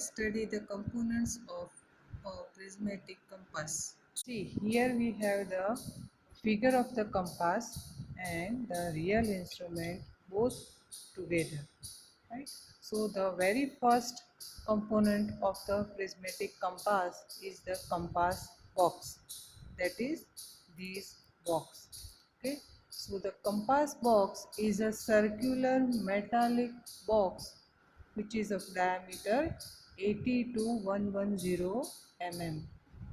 Let's study the components of a prismatic compass. See, here we have the figure of the compass and the real instrument both together, right? So the very first component of the prismatic compass is the compass box, that is this box. Okay, so the compass box is a circular metallic box which is of diameter 80 to 110 mm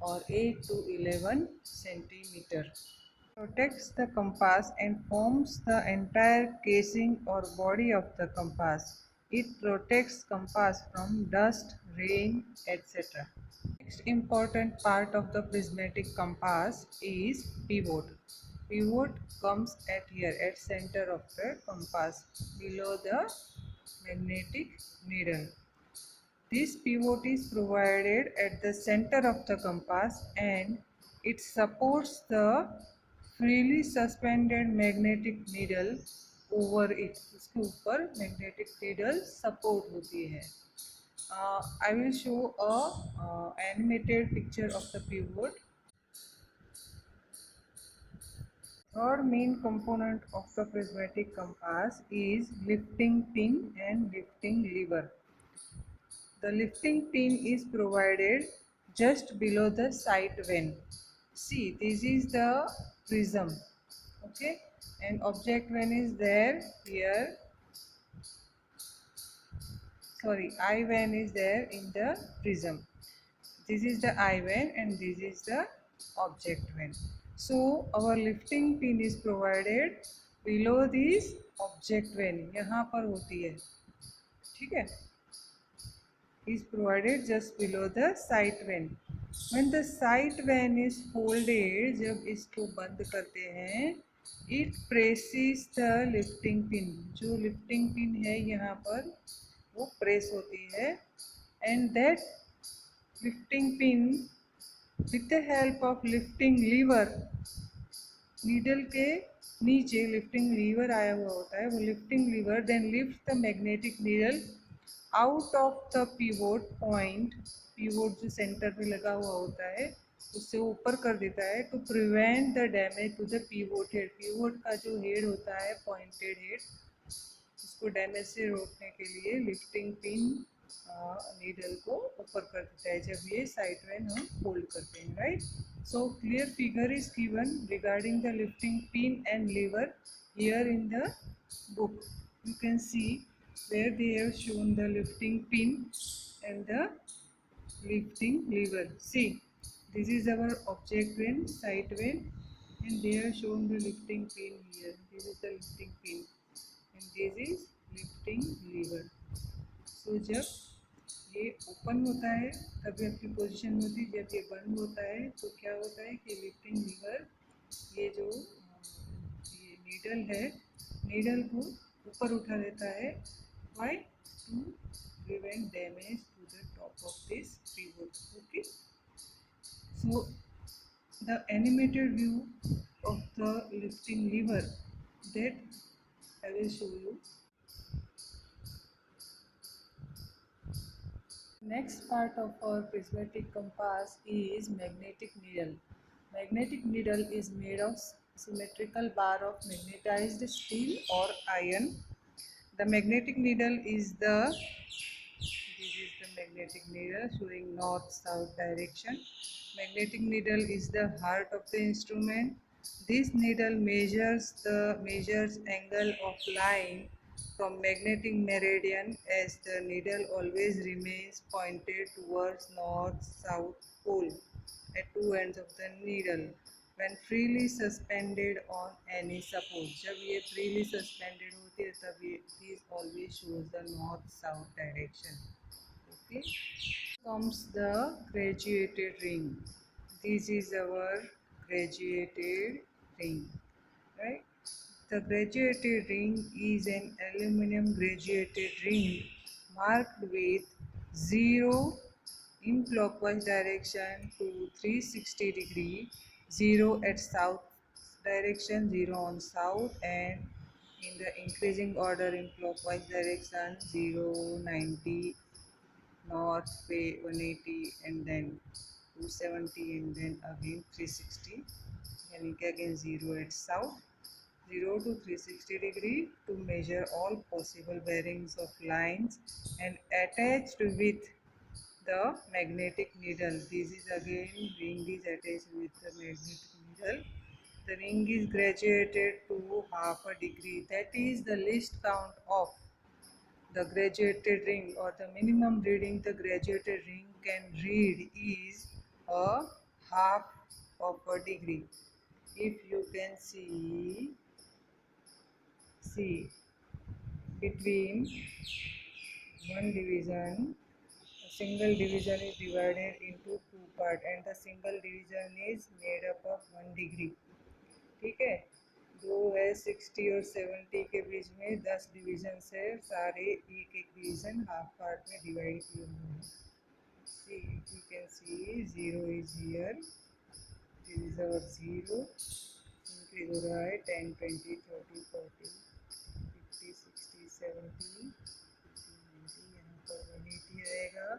or 8 to 11 centimeter. Protects the compass and forms the entire casing or body of the compass. It protects compass from dust, rain, etc. Next important part of the prismatic compass is pivot. Pivot comes at here at center of the compass below the magnetic needle. This pivot is provided at the center of the compass and it supports the freely suspended magnetic needle over it. इसके ऊपर magnetic needle support होती है. I will show a animated picture of the pivot. Third main component of the prismatic compass is lifting pin and lifting lever. The lifting pin is provided just below the sight vane. See, this is the prism, okay, and object vane is there here. Sorry, eye vane is there in the prism. This is the eye vane and this is the object vane. So our lifting pin is provided below this object vane. यहाँ पर होती है, ठीक है? Is provided just below the sight vane. When the sight vane is folded, जब इसको बंद करते हैं, it presses the lifting pin. जो lifting pin है यहाँ पर वो प्रेस होती है and that lifting pin with the help of lifting lever, needle के नीचे lifting lever आया हुआ होता है, वो lifting lever then lifts the magnetic needle out of the pivot point. Pivot जो सेंटर पे लगा हुआ होता है उससे ऊपर कर देता है to prevent the damage to the pivot head. Pivot का जो हेड होता है पॉइंटेड हेड, उसको डैमेज से रोकने के लिए लिफ्टिंग पिन नीडल को ऊपर कर देता है जब ये साइड वेन हम होल्ड करते हैं, right. So clear figure is given regarding the lifting pin and lever here in the book. You can see where they have shown the lifting pin and the lifting lever. See, this is our object vane, sight vane, and they have shown the lifting pin here. This is the lifting pin and this is lifting lever. So जब ये open होता है तभी अपनी position में होती है, जब ये बंद होता है तो क्या होता है कि लिफ्टिंग लीवर ये जो ये नीडल है, नीडल को ऊपर उठा देता है. Why? To prevent damage to the top of this pivot. Okay. So the animated view of the lifting lever that I will show you. Next part of our prismatic compass is magnetic needle. Magnetic needle is made of symmetrical bar of magnetized steel or iron. The magnetic needle is this is the magnetic needle showing north-south direction. Magnetic needle is the heart of the instrument. This needle measures angle of line from magnetic meridian as the needle always remains pointed towards north-south pole at two ends of the needle when freely suspended on any support. जब ये freely suspended होती है तब ये this always shows the north-south direction. Okay. Comes the graduated ring. This is our graduated ring, right? The graduated ring is an aluminum graduated ring marked with 0 in clockwise direction to 360 degree, 0 at south direction, 0 on south, and in the increasing order in clockwise direction 0, 90, north पे 180 and then 270 and then again 360, यानी कि again 0 at south, 0 to 360 degree to measure all possible bearings of lines and attached with the magnetic needle. This is again ring is attached with the magnetic needle. The ring is graduated to half a degree. That is the least count of the graduated ring, or the minimum reading the graduated ring can read is a half of a degree. If you can see between one division, a single division is divided into two parts and the single division is made up of 1 degree. ठीक है, दो है 60 और 70 के बीच में 10 division है, सारे एक एक डिवीजन हाफ पार्ट में डिवाइड किए हुए हैं. See, you can see 0 is here, this is our 0, increase हो रहा है 10 20 30 40 50 60 70 90, यहाँ पर 180 रहेगा.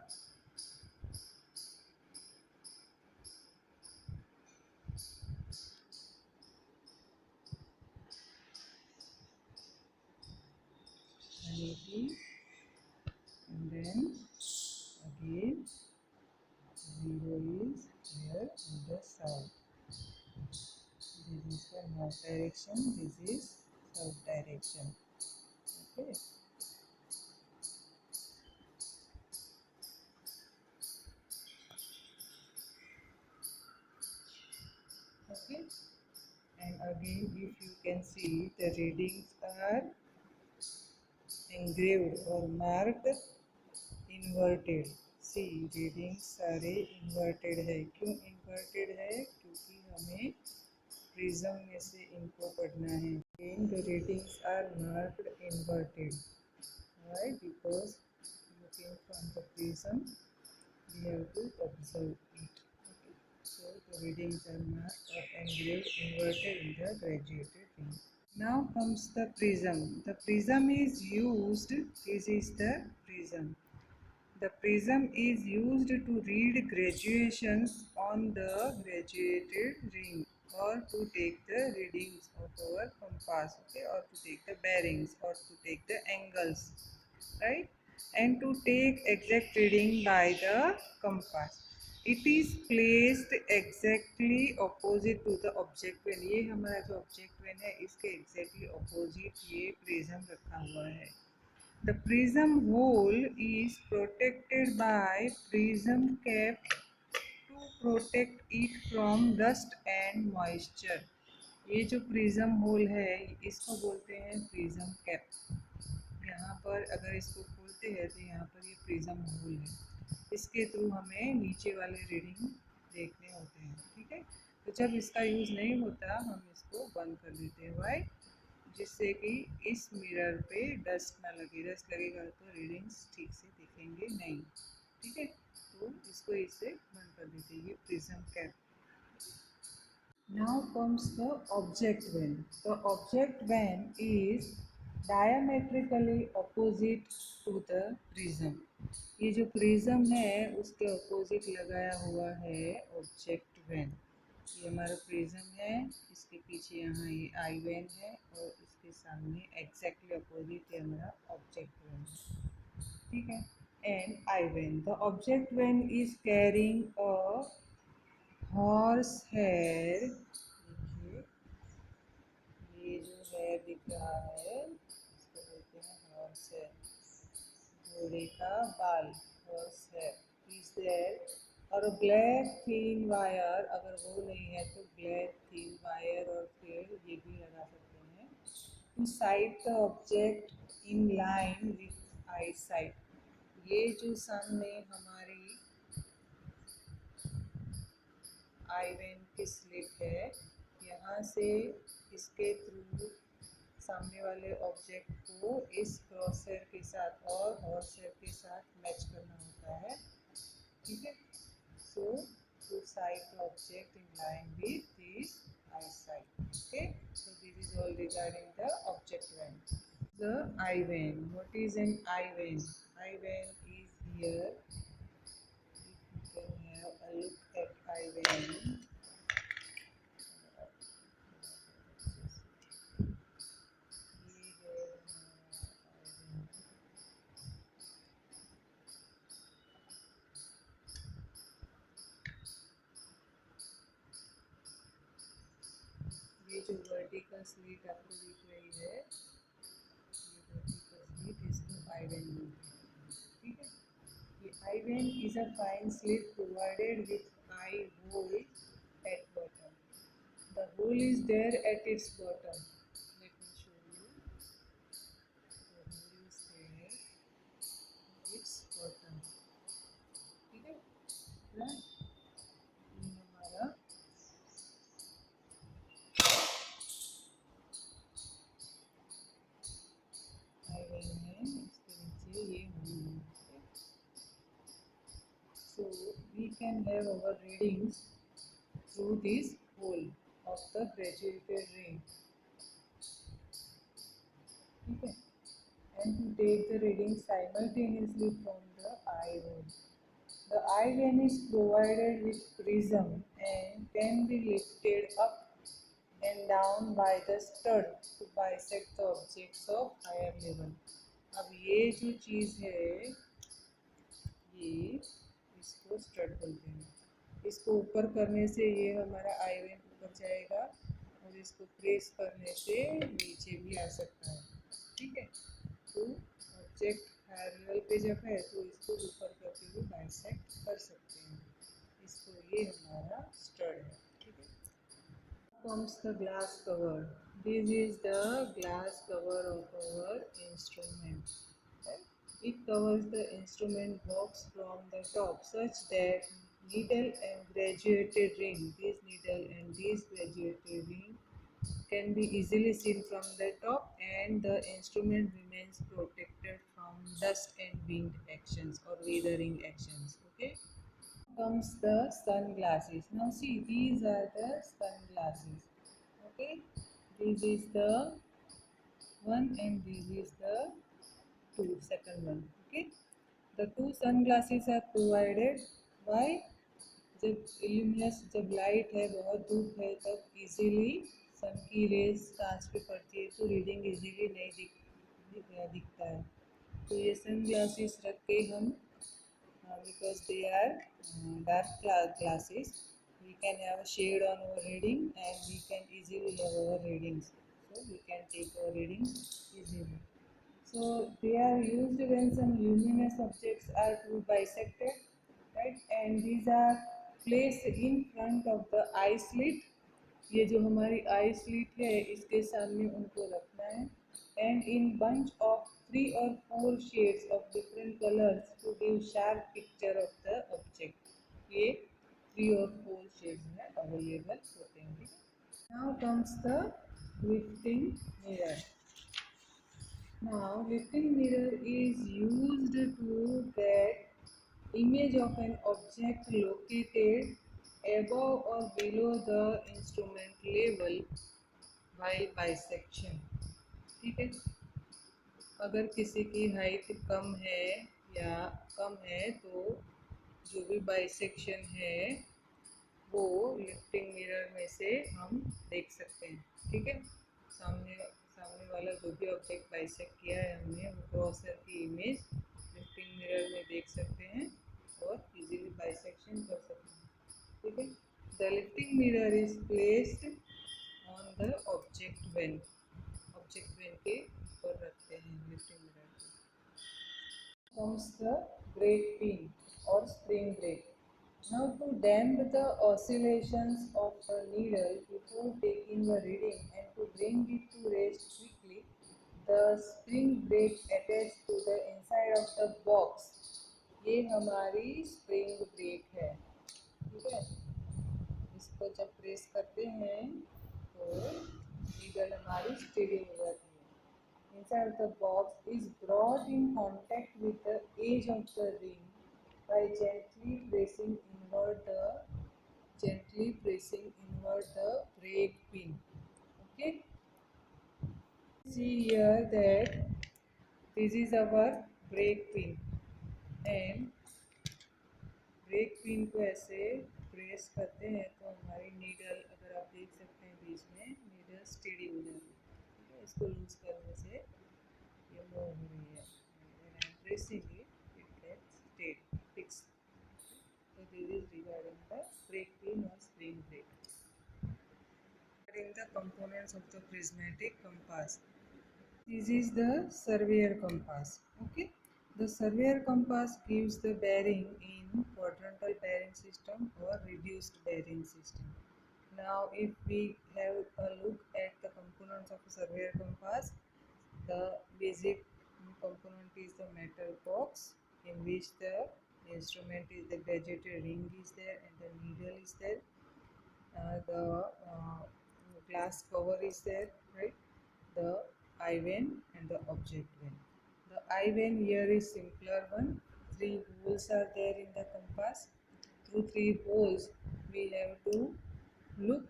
And then again 0 is here on the side. This is the north direction, this is south direction. Okay. Okay. And again, if you can see, the readings are engraved or marked inverted. See, readings सारे inverted है. क्यों inverted है? क्योंकि हमें prism में से इनको पढ़ना है. Again, the readings are marked inverted. Why? Because looking from the prism, we have to observe it. Okay. So the readings are marked or engraved inverted in the graduated ring. Now comes the prism. The prism is used, this is the prism. The prism is used to read graduations on the graduated ring or to take the readings of our compass, okay, or to take the bearings or to take the angles, right, and to take exact reading by the compass. It is placed exactly opposite to the object when. ये हमारा जो object when है इसके exactly opposite ये prism रखा हुआ है. The prism hole is protected by prism cap to protect it from dust and moisture. ये जो प्रिज्म होल है इसको बोलते हैं प्रिज्म कैप. यहाँ पर अगर इसको खोलते हैं तो यहाँ पर ये प्रिज्म होल है, इसके थ्रू हमें नीचे वाले रीडिंग देखने होते हैं. ठीक है, तो जब इसका यूज़ नहीं होता हम इसको बंद कर देते हैं. वाई? जिससे कि इस मिरर पे डस्ट ना लगे. डस्ट लगेगा तो रीडिंग्स ठीक से दिखेंगे नहीं. ठीक है, तो इसको इससे बंद कर देते हैं. ये prism cap. Now comes the object van. The object van is diametrically opposite to the prism. ये जो प्रिज्म है उसके अपोजिट लगाया हुआ है ऑब्जेक्ट वैन. ये हमारा प्रिज्म है, इसके पीछे यहाँ ये आई वैन है और इसके सामने एग्जैक्टली अपोजिट ये हमारा ऑब्जेक्ट वैन. ठीक है, and eye vane. The object vane is carrying a horse hair. देखिए ये जो हेयर दिख रहा है इसको बोलते हैं हॉर्स हेयर. घोड़े का बाल, हॉर्स हेयर इज देयर. और ब्लैक थीन वायर, अगर वो नहीं है तो ब्लैक थीन वायर और थ्रेड ये भी लगा सकते हैं. To side the object in line with eye sight. ये जो सामने हमारी आई वेन की स्लिट है, यहाँ से इसके थ्रू सामने वाले ऑब्जेक्ट को इस क्रॉस हेयर के साथ और हॉर्स हेयर के साथ मैच करना होता है. ठीक है, so to side the object in line with this eye side. Okay, so this is all regarding the object vane. The eye vein. What is an eye vein? Eye vein is here जो vertical slit आपको दिख रही है, ये vertical slit, इसको आई when बोलते हैं। ठीक है, ये eye vane is a fine slit provided with eye hole at bottom. The hole is there at its bottom. Let me show you. The hole is there at its bottom. ठीक है ना, ये हमारा आई वेन है, इसके नीचे ये whole है। So we can have our readings through this hole of the graduated ring. ठीक है, and to take the reading simultaneously from the eye hole. The eye vein is provided with prism and can be lifted up and down by the stud to bisect the objects of higher level. अब ये जो चीज़ है, ये इसको stud बोलते हैं। इसको ऊपर करने से ये हमारा आई वेन ऊपर जाएगा और इसको प्रेस करने से नीचे भी आ सकता है। ठीक है, तो ऑब्जेक्ट हायर लेवल पे जब है तो इसको ऊपर करके भी बाइसेक्ट कर सकते हैं। इसको ये हमारा स्टड है। ठीक है, comes the glass cover. This is the glass cover of our instrument. Right? It covers the instrument box from the top such that needle and graduated ring, this needle and this graduated ring can be easily seen from the top, and the instrument remains protected from dust and wind actions or weathering actions. Okay. Comes the sunglasses. Now see, these are the sunglasses. Okay, this is the one and this is the second one. Okay, the two sunglasses are provided by, जब इल्यूमिनस, जब light है, बहुत धूप है, तब easily सन की raise कांच पे पड़ती है तो रीडिंग इजीली नहीं दिखता है। तो ये सन ग्लासेस रख के हम, because they are dark glasses, we can have a shade on our reading and we can easily have our readings. So we can take our readings easily. So they are used when some luminous objects are to be bisected, right? And these are placed in front of the eye slit. ये जो हमारी आई slit है, इसके सामने उनको रखना है। And in bunch of 3 or 4 shades of different colours to give sharp picture of the object. ये 3 or 4 शेड्स में अवेलेबल होते हैं। Now comes the lifting mirror. Now, lifting mirror is used to get image of an object located above or below the instrument level while bisection. ठीक है, अगर किसी की height कम है या कम है तो जो भी बाइसेक्शन है वो लिफ्टिंग मिरर में से हम देख सकते हैं। ठीक है, सामने सामने वाला जो भी ऑब्जेक्ट बाइसेक्ट किया है हमने, वो क्रॉसर की इमेज लिफ्टिंग मिरर में देख सकते हैं और इजीली बाइसेक्शन कर सकते हैं। ठीक है, the lifting mirror is placed on the object when. Object when के ऊपर रखते हैं लिफ्टिंग मिरर को। comes the brake pin or spring brake. Now to damp the oscillations of the needle before taking a reading and to bring it to rest quickly, the spring brake attached to the inside of the box, ये हमारी spring brake है। ठीक है, इसको जब press करते हैं तो नीडल हमारी स्टीडी हो जाती है। Inside the box is brought in contact with the edge of the ring by gently pressing inward the brake pin. Okay. See here that this is our brake pin, and brake pin को ऐसे press करते हैं तो हमारी needle, अगर आप देख सकते हैं बीच में नीडल स्टेडी हो जाती है। ठीक है, इसको लूज करने से ये मूव हो रही है। When I am pressing it, it gets stayed fixed. So this is regarding the brake pin or spring brake. Regarding the components of the prismatic compass. This is the surveyor compass. Okay, the surveyor compass gives the bearing in quadrantal bearing system or reduced bearing system. Now, if we have a look at the components of a surveyor compass, the basic component is the metal box in which the instrument is the graduated ring is there and the needle is there. The glass cover is there, right? The eye vein and the object vein. The eye vein here is simpler one. Three holes are there in the compass. Through three holes, we have to look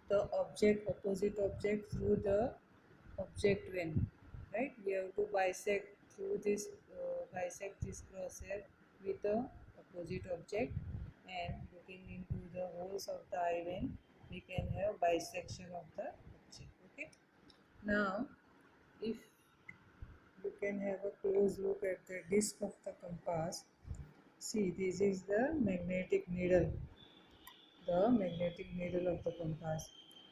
the object, opposite object through the object vein, right? We have to bisect this crosshair with the opposite object, and looking into the holes of the eye vein, we can have bisection of the object. Okay. Now, if you can have a close look at the disc of the compass, see this is the magnetic needle of the compass.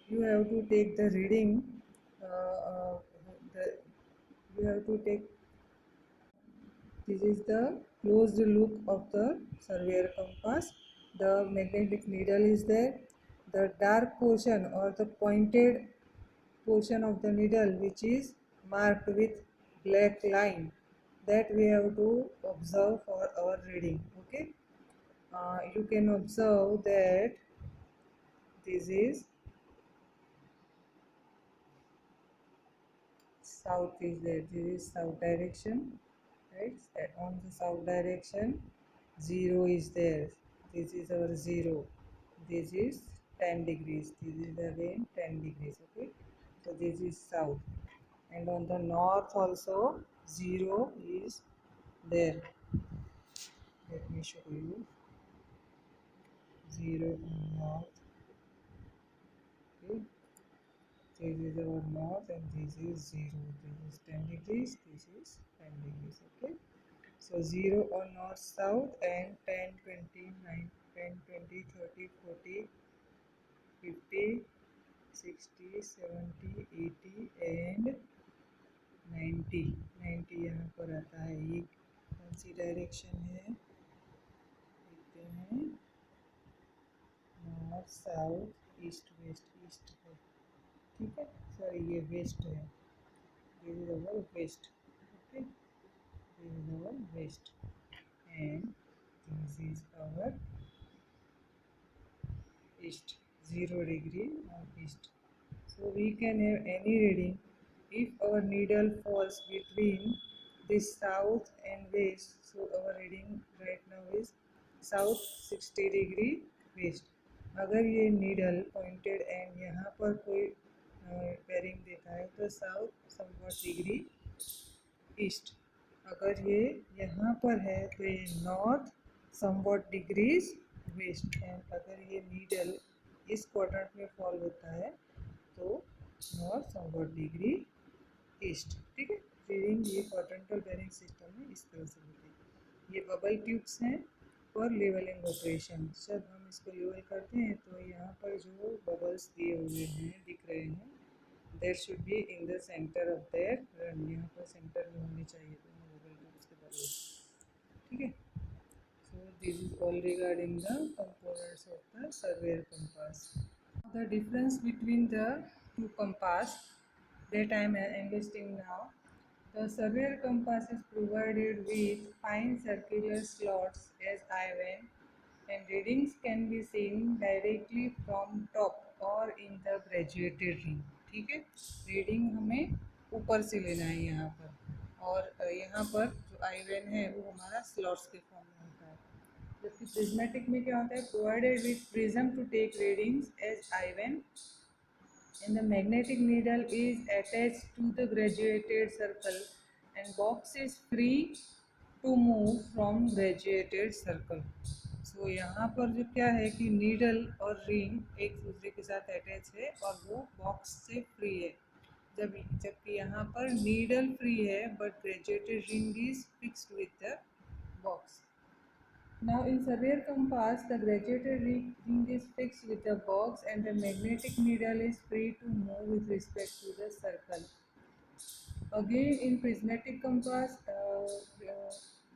You have to take the reading. The, you have to take. This is the closed look of the surveyor compass. The magnetic needle is there. The dark portion or the pointed portion of the needle which is marked with black line, that we have to observe for our reading. Okay. You can observe that this is south is there. This is south direction, right? And on the south direction, 0 is there. This is our 0. This is 10 degrees. This is again 10 degrees. Okay. So this is south. And on the north also, 0 is there. Let me show you. 0 on north. Okay. This is our north and this is 0. This is 10 degrees. This is 10 degrees. Okay. So 0 on north south and 10, 20, 9, 10, 20, 30, 40, 50, 60, 70, 80 and 90. 90 यहाँ पर आता है. ये कौन सी direction है? देखते हैं. North south east west. East है, ठीक है. सॉरी ये वेस्ट है. This is our west. Okay, this is our west and this is our east. 0 degree on east. So we can have any reading if our needle falls between this south and west. So our reading right now is south 60 degree west. अगर ये needle pointed and यहाँ पर कोई bearing देता है तो south somewhat degree east. अगर ये यहाँ पर है तो ये north somewhat degrees west. And अगर ये नीडल इस क्वाड्रेंट में फॉल होता है तो नॉर्थ समवट डिग्री ईस्ट. ठीक है. रीडिंग ये क्वाड्रेंटल बेरिंग सिस्टम में इस तरह से होती है. ये बबल ट्यूब्स हैं फॉर लेवलिंग ऑपरेशन. जब हम इसको लेवल करते हैं तो यहाँ पर जो बबल्स दिए हुए हैं दिख रहे हैं, there should be in the centre of their run. यहाँ पर सेंटर में होने चाहिए दोनों बबल ट्यूब्स के बबल्स. ठीक है. So this is all regarding the components of the surveyor compass. The difference between the two compass that I am enlisting now. The surveyor compass is provided with fine circular slots as eye vein, and readings can be seen directly from top or in the graduated ring. ठीक है. Reading हमें ऊपर से लेना है यहाँ पर, और यहाँ पर जो आई वेन है वो हमारा स्लॉट्स के फॉर्म में होता है. जबकि प्रिज्मेटिक में क्या होता है? Provided with prism to take readings as eye vane and the magnetic needle is attached to the graduated circle and box is free to move from graduated circle. So यहाँ पर जो क्या है कि नीडल और रिंग एक दूसरे के साथ अटैच है और वो बॉक्स से फ्री है. जबकि यहाँ पर नीडल फ्री है but graduated ring is fixed with the box. Now in surveyor compass, the graduated ring is fixed with a box and the magnetic needle is free to move with respect to the circle. Again in prismatic compass,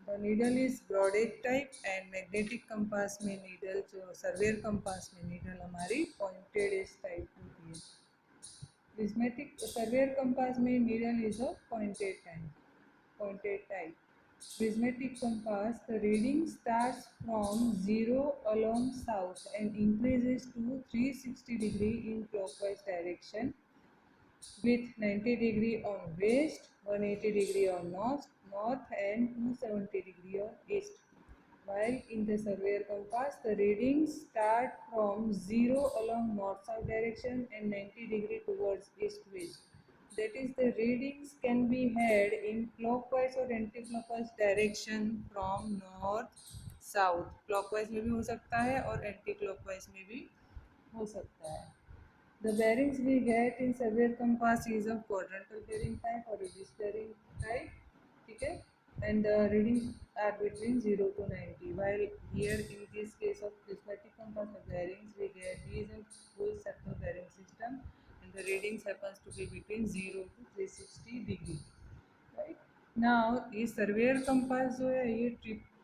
the needle is broad edge type and magnetic compass में needle जो surveyor compass में needle हमारी pointed edge type होती है. Prismatic surveyor compass में needle is a pointed type. Prismatic compass, the reading starts from 0 along south and increases to 360 degree in clockwise direction with 90 degree on west, 180 degree on north and 270 degree on east. While in the surveyor compass, the readings start from 0 along north-south direction and 90 degree towards east-west. That is, the readings can be had in clockwise or anti-clockwise direction from north-south. Clockwise में भी हो सकता है और anti-clockwise में भी हो सकता है. The bearings we get in surveyor compass is of quadrantal bearing type or reduced bearing type. Okay, and the readings are between 0 to 90. While here in this case of prismatic compass, the bearings we get is a full circle bearing system, and the readings happens to be between 0 to 360 degree. Right? Now ये surveyor compass जो है ये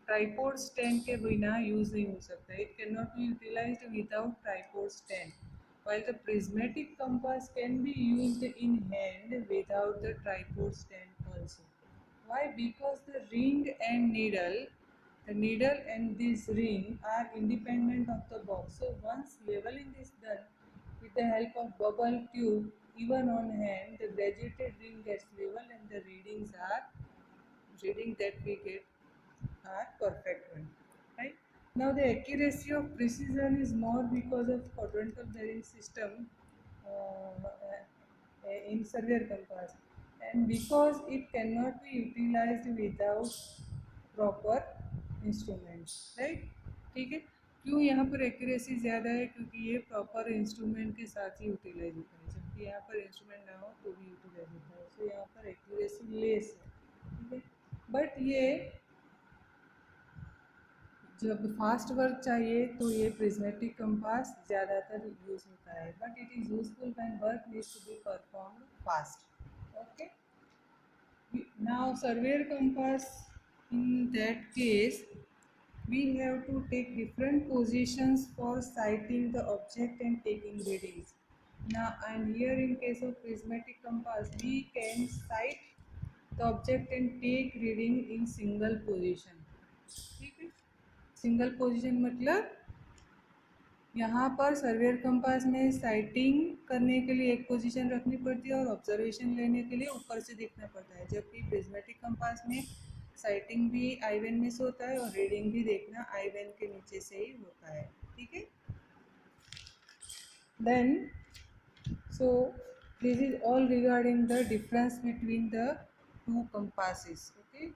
tripod stand के बिना use नहीं हो सकता. It can not be utilised without tripod stand. While the prismatic compass can be used in hand without the tripod stand also. Why? Because the needle and this ring are independent of the box. So once leveling is done with the help of bubble tube, even on hand, the graduated ring gets level and the reading that we get are perfect one. Right? Now the accuracy of precision is more because of quadrantal bearing system in surveyor compass, and because it cannot be utilized without proper instruments. Right? ठीक है. क्यों यहाँ पर accuracy ज़्यादा है? क्योंकि ये proper instrument के साथ ही यूटिलाइज होता है, जबकि यहाँ पर इंस्ट्रूमेंट ना हो तो भी यूटिलाइज होता है. सो यहाँ पर एक्यूरेसी लेस है. ठीक है. बट ये जब फास्ट वर्क चाहिए तो ये प्रिज्मेटिक कंपास ज़्यादातर यूज होता है. But it is useful when work needs to be performed fast. Okay. Now surveyor compass, in that case we have to take different positions for sighting the object and taking readings. Now and here in case of prismatic compass we can sight the object and take reading in single position. ठीक है. Single position मतलब यहाँ पर surveyor compass में sighting करने के लिए एक पोजीशन रखनी पड़ती है और ऑब्जर्वेशन लेने के लिए ऊपर से देखना पड़ता है, जबकि प्रिज्मेटिक कंपास में साइटिंग भी आई वेन में से होता है और रीडिंग भी देखना आई वेन के नीचे से ही होता है. ठीक है. Then so this is all regarding the difference between the two compasses. Okay.